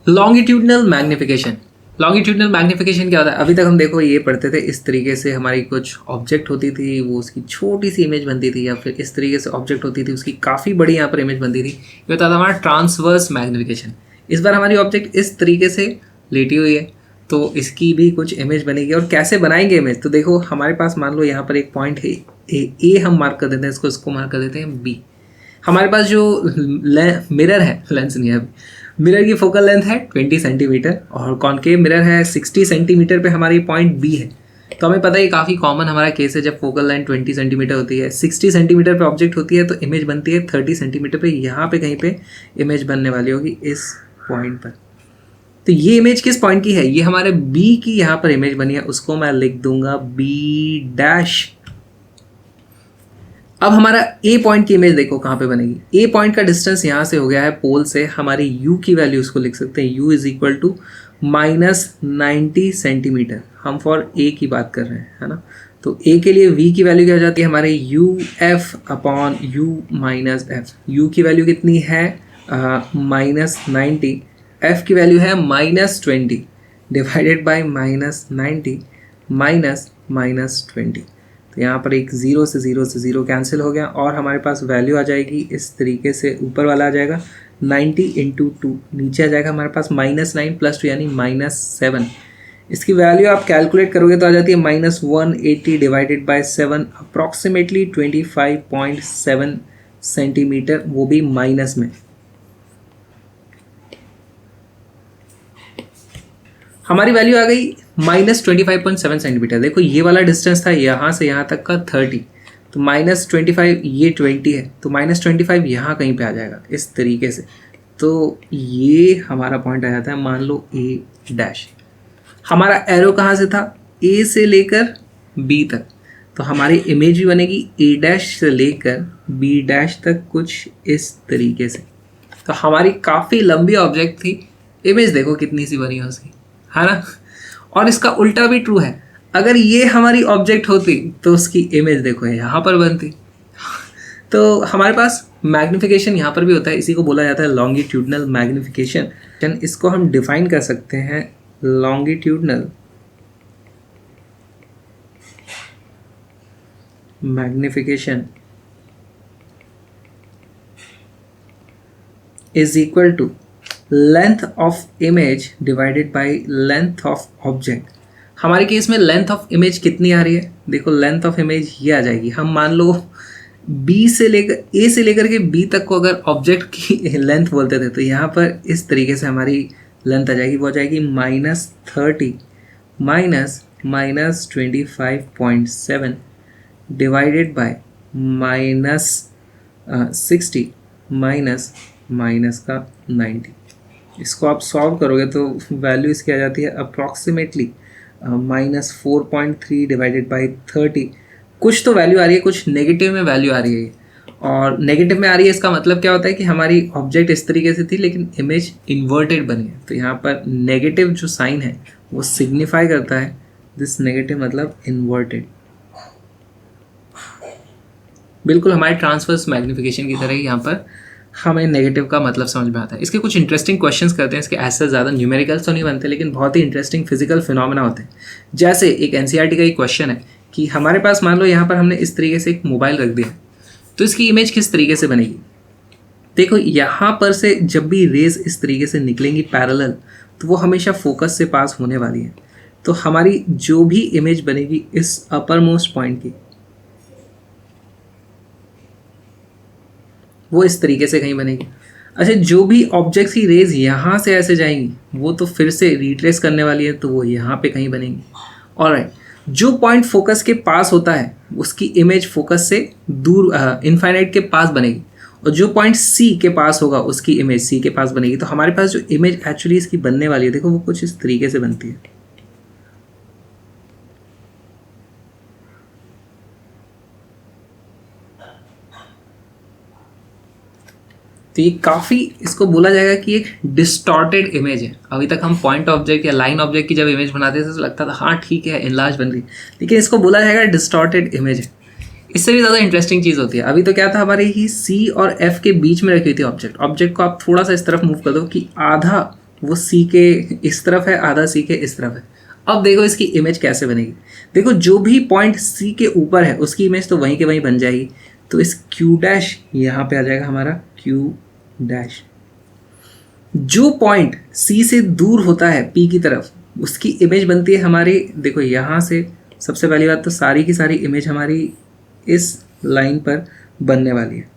Longitudinal magnification. Longitudinal magnification क्या होता है? अभी तक हम देखो ये पढ़ते थे, इस तरीके से हमारी कुछ ऑब्जेक्ट होती थी, वो उसकी छोटी सी इमेज बनती थी, या फिर इस तरीके से ऑब्जेक्ट होती थी, उसकी काफ़ी बड़ी यहाँ पर इमेज बनती थी। ये होता था हमारा ट्रांसवर्स मैग्निफिकेशन। इस बार हमारी ऑब्जेक्ट इस तरीके से लेटी हुई है, तो इसकी भी कुछ इमेज बनेगी। और कैसे बनाएंगे इमेज? तो देखो हमारे पास मान लो यहाँ पर एक पॉइंट है ए हम मार्क कर देते हैं, इसको मार्क कर देते हैं बी। हमारे पास जो मिरर है, लेंस नहीं है अभी, मिरर की फोकल लेंथ है 20 सेंटीमीटर और कॉनकेव मिरर है 60 सेंटीमीटर पे हमारी पॉइंट बी है। तो हमें पता है काफ़ी कॉमन हमारा केस है, जब फोकल लेंथ 20 सेंटीमीटर होती है, 60 सेंटीमीटर पे ऑब्जेक्ट होती है, तो इमेज बनती है 30 सेंटीमीटर पे। यहाँ पे कहीं पे इमेज बनने वाली होगी इस पॉइंट पर। तो ये इमेज किस पॉइंट की है? ये हमारे बी की यहाँ पर इमेज बनी है, उसको मैं लिख दूंगा बी डैश। अब हमारा ए पॉइंट की इमेज देखो कहाँ पे बनेगी। ए पॉइंट का डिस्टेंस यहाँ से हो गया है पोल से, हमारी यू की वैल्यू उसको लिख सकते हैं, u is equal to -90 centimetre. हम फॉर ए की बात कर रहे हैं, है ना। तो ए के लिए वी की वैल्यू क्या हो जाती है हमारे U F upon you minus F. You की वैल्यू कितनी है? -90। एफ की वैल्यू है -20 डिवाइडेड बाई -90 -20। तो यहाँ पर एक ज़ीरो से ज़ीरो कैंसिल हो गया और हमारे पास वैल्यू आ जाएगी इस तरीके से। ऊपर वाला आ जाएगा 90 इंटू 2, नीचे आ जाएगा हमारे पास -9 + 2 यानी -7। इसकी वैल्यू आप कैलकुलेट करोगे तो आ जाती है -180 डिवाइडेड बाय 7, अप्रॉक्सीमेटली 25.7 सेंटीमीटर, वो भी माइनस में। हमारी वैल्यू आ गई -25.7 सेंटीमीटर। देखो ये वाला डिस्टेंस था यहाँ से यहाँ तक का 30, तो -25 ये 20 है, तो -25 यहाँ कहीं पे आ जाएगा इस तरीके से। तो ये हमारा पॉइंट आ जाता है, मान लो ए डैश। हमारा एरो कहाँ से था? ए से लेकर बी तक। तो हमारी इमेज भी बनेगी ए डैश से लेकर बी डैश तक कुछ इस तरीके से। तो हमारी काफ़ी लंबी ऑब्जेक्ट थी, इमेज देखो कितनी सी बनी है उसकी, है ना। और इसका उल्टा भी ट्रू है, अगर ये हमारी ऑब्जेक्ट होती तो उसकी इमेज देखो यहाँ पर बनती। तो हमारे पास मैग्निफिकेशन यहाँ पर भी होता है, इसी को बोला जाता है लॉन्गिट्यूडनल मैग्निफिकेशन। इसको हम डिफाइन कर सकते हैं, longitudinal magnification is equal to length of image divided by length of object. हमारे केस में लेंथ ऑफ इमेज कितनी आ रही है? देखो लेंथ ऑफ इमेज ये आ जाएगी। हम मान लो बी से लेकर ए से लेकर के बी तक को अगर ऑब्जेक्ट की लेंथ बोलते थे, तो यहाँ पर इस तरीके से हमारी लेंथ आ जाएगी, वो आ जाएगी -30 -25.7 डिवाइडेड बाय -60 -90। इसको आप सॉल्व करोगे तो वैल्यू इसकी आ जाती है अप्रॉक्सीमेटली -4.3 डिवाइडेड बाई 30। कुछ तो वैल्यू आ रही है, कुछ नेगेटिव में वैल्यू आ रही है, और नेगेटिव में आ रही है इसका मतलब क्या होता है कि हमारी ऑब्जेक्ट इस तरीके से थी लेकिन इमेज इन्वर्टेड बनी है। तो यहाँ पर नेगेटिव जो साइन है वो सिग्निफाई करता है दिस नेगेटिव, मतलब इन्वर्टेड। बिल्कुल हमारे ट्रांसवर्स मैग्निफिकेशन की तरह ही यहाँ पर हमें नेगेटिव का मतलब समझ में आता है। इसके कुछ इंटरेस्टिंग क्वेश्चंस करते हैं। इसके ऐसे ज़्यादा न्यूमेरिकल्स तो नहीं बनते, लेकिन बहुत ही इंटरेस्टिंग फिजिकल फिनोमेना होते हैं। जैसे एक एनसीईआरटी का एक क्वेश्चन है कि हमारे पास मान लो यहाँ पर हमने इस तरीके से एक मोबाइल रख दिया, तो इसकी इमेज किस तरीके से बनेगी? देखो यहाँ पर से जब भी रेज इस तरीके से निकलेंगी पैरेलल, तो वो हमेशा फोकस से पास होने वाली है। तो हमारी जो भी इमेज बनेगी इस अपर मोस्ट पॉइंट की, वो इस तरीके से कहीं बनेगी। अच्छा, जो भी ऑब्जेक्ट की रेज यहाँ से ऐसे जाएंगी वो तो फिर से रिट्रेस करने वाली है, तो वो यहाँ पे कहीं बनेगी। ऑलराइट, जो पॉइंट फोकस के पास होता है उसकी इमेज फोकस से दूर इनफाइनाइट के पास बनेगी, और जो पॉइंट सी के पास होगा उसकी इमेज सी के पास बनेगी। तो हमारे पास जो इमेज एक्चुअली इसकी बनने वाली है, देखो वो कुछ इस तरीके से बनती है। तो ये काफ़ी, इसको बोला जाएगा कि एक डिस्टॉर्टेड इमेज है। अभी तक हम पॉइंट ऑब्जेक्ट या लाइन ऑब्जेक्ट की जब इमेज बनाते थे तो लगता था हाँ ठीक है इनलार्ज बन रही, लेकिन इसको बोला जाएगा डिस्टॉर्टेड इमेज है। इससे भी ज़्यादा इंटरेस्टिंग चीज़ होती है। अभी तो क्या था, हमारे ही सी और एफ के बीच में रखी हुई थी ऑब्जेक्ट को आप थोड़ा सा इस तरफ मूव कर दो कि आधा वो सी के इस तरफ है, आधा सी के इस तरफ है। अब देखो इसकी इमेज कैसे बनेगी। देखो जो भी पॉइंट सी के ऊपर है उसकी इमेज तो वहीं के वहीं बन जाएगी। तो इस क्यू डैश यहाँ पे आ जाएगा हमारा क्यू डैश। जो पॉइंट सी से दूर होता है पी की तरफ उसकी इमेज बनती है हमारी, देखो यहाँ से सबसे पहली बात तो सारी की सारी इमेज हमारी इस लाइन पर बनने वाली है।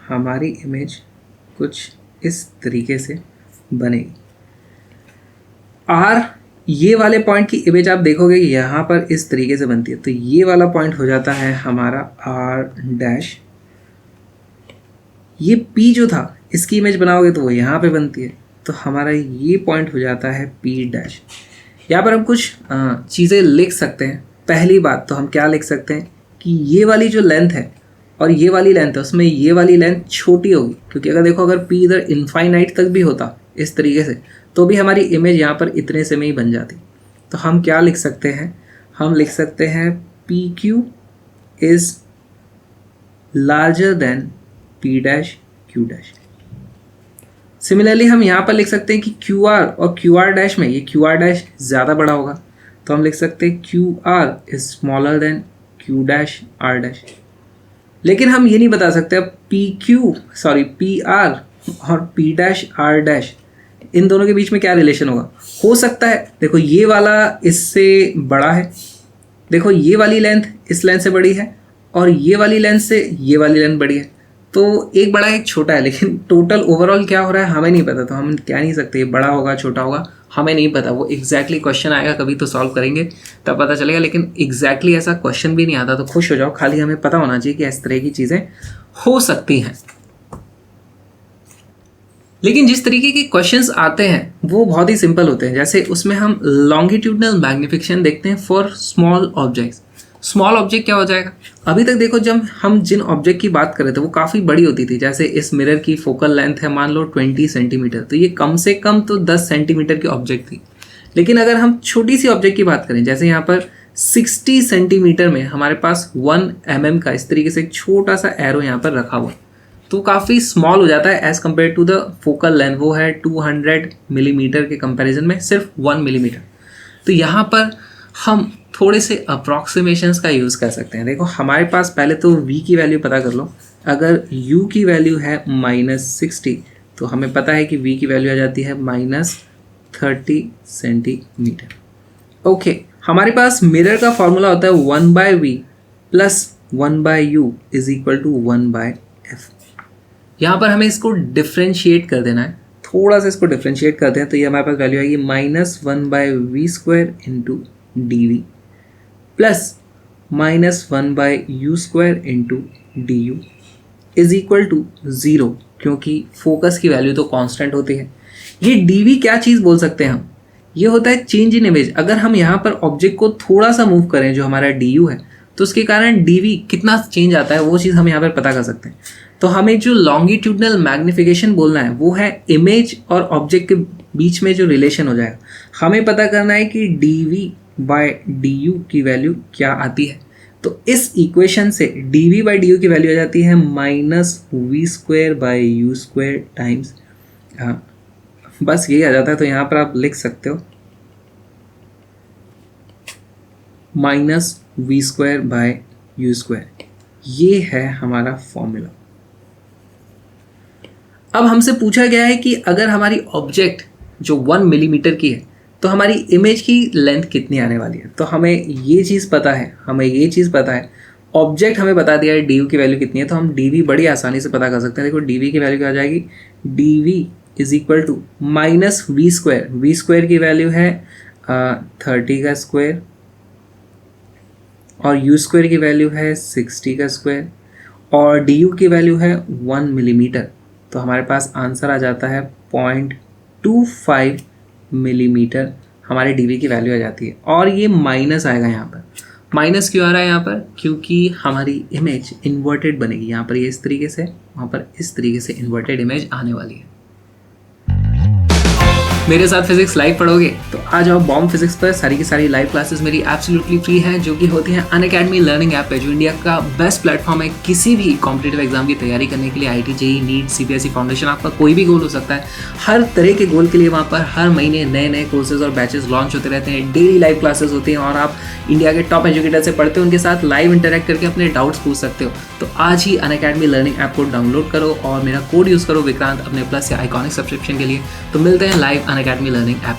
हमारी इमेज कुछ इस तरीके से बनेगी। आर ये वाले पॉइंट की इमेज आप देखोगे यहाँ पर इस तरीके से बनती है। तो ये वाला पॉइंट हो जाता है हमारा आर डैश। ये पी जो था इसकी इमेज बनाओगे तो वो यहाँ पे बनती है। तो हमारा ये पॉइंट हो जाता है पी डैश। यहाँ पर हम कुछ चीज़ें लिख सकते हैं। पहली बात तो हम क्या लिख सकते हैं कि ये वाली जो लेंथ है और ये वाली लेंथ है उसमें ये वाली लेंथ छोटी होगी, क्योंकि अगर देखो अगर पी इधर इनफाइनाइट तक भी होता इस तरीके से तो भी हमारी इमेज यहाँ पर इतने से में ही बन जाती। तो हम क्या लिख सकते हैं, हम लिख सकते हैं P Q is larger than P dash Q dash. Similarly हम यहाँ पर लिख सकते हैं कि क्यू आर और क्यू आर डैश में ये क्यू आर डैश ज़्यादा बड़ा होगा। तो हम लिख सकते हैं Q R is smaller than Q dash R dash. लेकिन हम ये नहीं बता सकते पी आर और पी डैश आर डैश इन दोनों के बीच में क्या रिलेशन होगा। हो सकता है देखो ये वाला इससे बड़ा है, देखो ये वाली लेंथ इस लेंथ से बड़ी है और ये वाली लेंथ से ये वाली लेंथ बड़ी है। तो एक बड़ा एक छोटा है, लेकिन टोटल ओवरऑल क्या हो रहा है हमें नहीं पता। तो हम कह नहीं सकते बड़ा होगा छोटा होगा, हमें नहीं पता। वो एग्जैक्टली क्वेश्चन आएगा कभी तो सॉल्व करेंगे तब पता चलेगा। लेकिन एग्जैक्टली ऐसा क्वेश्चन भी नहीं आता तो खुश हो जाओ, खाली हमें पता होना चाहिए कि इस तरह की चीज़ें हो सकती हैं। लेकिन जिस तरीके के क्वेश्चंस आते हैं वो बहुत ही सिंपल होते हैं। जैसे उसमें हम लॉन्गिट्यूडनल मैग्निफिकेशन देखते हैं for small objects. Small object क्या हो जाएगा, अभी तक देखो जब हम जिन ऑब्जेक्ट की बात कर रहे थे वो काफ़ी बड़ी होती थी। जैसे इस मिरर की फोकल लेंथ है मान लो 20 सेंटीमीटर, तो ये कम से कम तो 10 सेंटीमीटर की ऑब्जेक्ट थी। लेकिन अगर हम छोटी सी ऑब्जेक्ट की बात करें, जैसे यहाँ पर 60 सेंटीमीटर में हमारे पास 1 mm का इस तरीके से एक छोटा सा एरो यहाँ पर रखा हुआ, तो काफ़ी स्मॉल हो जाता है as compare to the focal length. वो है 200 मिलीमीटर के कंपैरिजन में सिर्फ 1 मिलीमीटर। तो यहाँ पर हम थोड़े से अप्रॉक्सीमेशंस का यूज़ कर सकते हैं। देखो हमारे पास पहले तो v की वैल्यू पता कर लो। अगर u की वैल्यू है -60 तो हमें पता है कि v की वैल्यू आ जाती है -30 सेंटीमीटर। ओके, हमारे पास मिरर का फॉर्मूला होता है 1/v plus 1/u is equal to 1/f। यहाँ पर हमें इसको डिफ्रेंशिएट कर देना है, थोड़ा सा इसको डिफ्रेंशिएट करते हैं तो ये हमारे पास वैल्यू आएगी -1/v² into dv plus -1/u² into du is equal to 0, क्योंकि फोकस की वैल्यू तो कांस्टेंट होती है। ये dv क्या चीज़ बोल सकते हैं हम, ये होता है चेंज इन इमेज। अगर हम यहाँ पर ऑब्जेक्ट को थोड़ा सा मूव करें जो हमारा du है तो उसके कारण dv कितना चेंज आता है वो चीज़ हम यहाँ पर पता कर सकते हैं। तो हमें जो लॉन्गिट्यूडनल मैग्निफिकेशन बोलना है वो है इमेज और ऑब्जेक्ट के बीच में जो रिलेशन हो जाएगा। हमें पता करना है कि dv/du की वैल्यू क्या आती है। तो इस इक्वेशन से dv/du की वैल्यू आ जाती है -v²/u² टाइम्स, बस यही आ जाता है। तो यहाँ पर आप लिख सकते हो -v²/u²। ये है हमारा फॉर्मूला। अब हमसे पूछा गया है कि अगर हमारी ऑब्जेक्ट जो 1 मिलीमीटर की है तो हमारी इमेज की लेंथ कितनी आने वाली है। तो हमें ये चीज़ पता है, ऑब्जेक्ट हमें बता दिया है डी की वैल्यू कितनी है, तो हम डी बड़ी आसानी से पता कर सकते हैं। देखो डी की वैल्यू क्या आ जाएगी, D is equal to -v²। की वैल्यू है 30 का स्क्वायर और u² की वैल्यू है 60 का स्क्वायर और du की वैल्यू है 1 मिलीमीटर। तो हमारे पास आंसर आ जाता है 0.25 मिलीमीटर हमारे dv की वैल्यू आ जाती है। और ये माइनस आएगा यहाँ पर। माइनस क्यों आ रहा है यहाँ पर, क्योंकि हमारी इमेज इन्वर्टेड बनेगी। यहाँ पर ये इस तरीके से, वहाँ पर इस तरीके से इन्वर्टेड इमेज आने वाली है। मेरे साथ फिजिक्स लाइव पढ़ोगे तो आ जाओ बॉम्ब फिजिक्स पर। सारी की सारी लाइव क्लासेस मेरी एब्सोल्युटली फ्री हैं, जो कि होती हैं अनअकैडमी लर्निंग ऐप पे, जो इंडिया का बेस्ट प्लेटफॉर्म है किसी भी कॉम्पिटेटिव एग्जाम की तैयारी करने के लिए। IIT JEE NEET CBSE foundation, आपका कोई भी गोल हो सकता है। हर तरह के गोल के लिए वहाँ पर हर महीने नए नए कोर्सेज और बैचेस लॉन्च होते रहते हैं। डेली लाइव क्लासेस होती हैं और आप इंडिया के टॉप एजुकेटर से पढ़ते हो, उनके साथ लाइव इंटरेक्ट करके अपने डाउट्स पूछ सकते हो। तो आज ही अनअकैडमी लर्निंग ऐप को डाउनलोड करो और मेरा कोड यूज़ करो विक्रांत अपने प्लस या आइकॉनिक सब्सक्रिप्शन के लिए। तो मिलते हैं लाइव अनअकैडमी लर्निंग ऐप।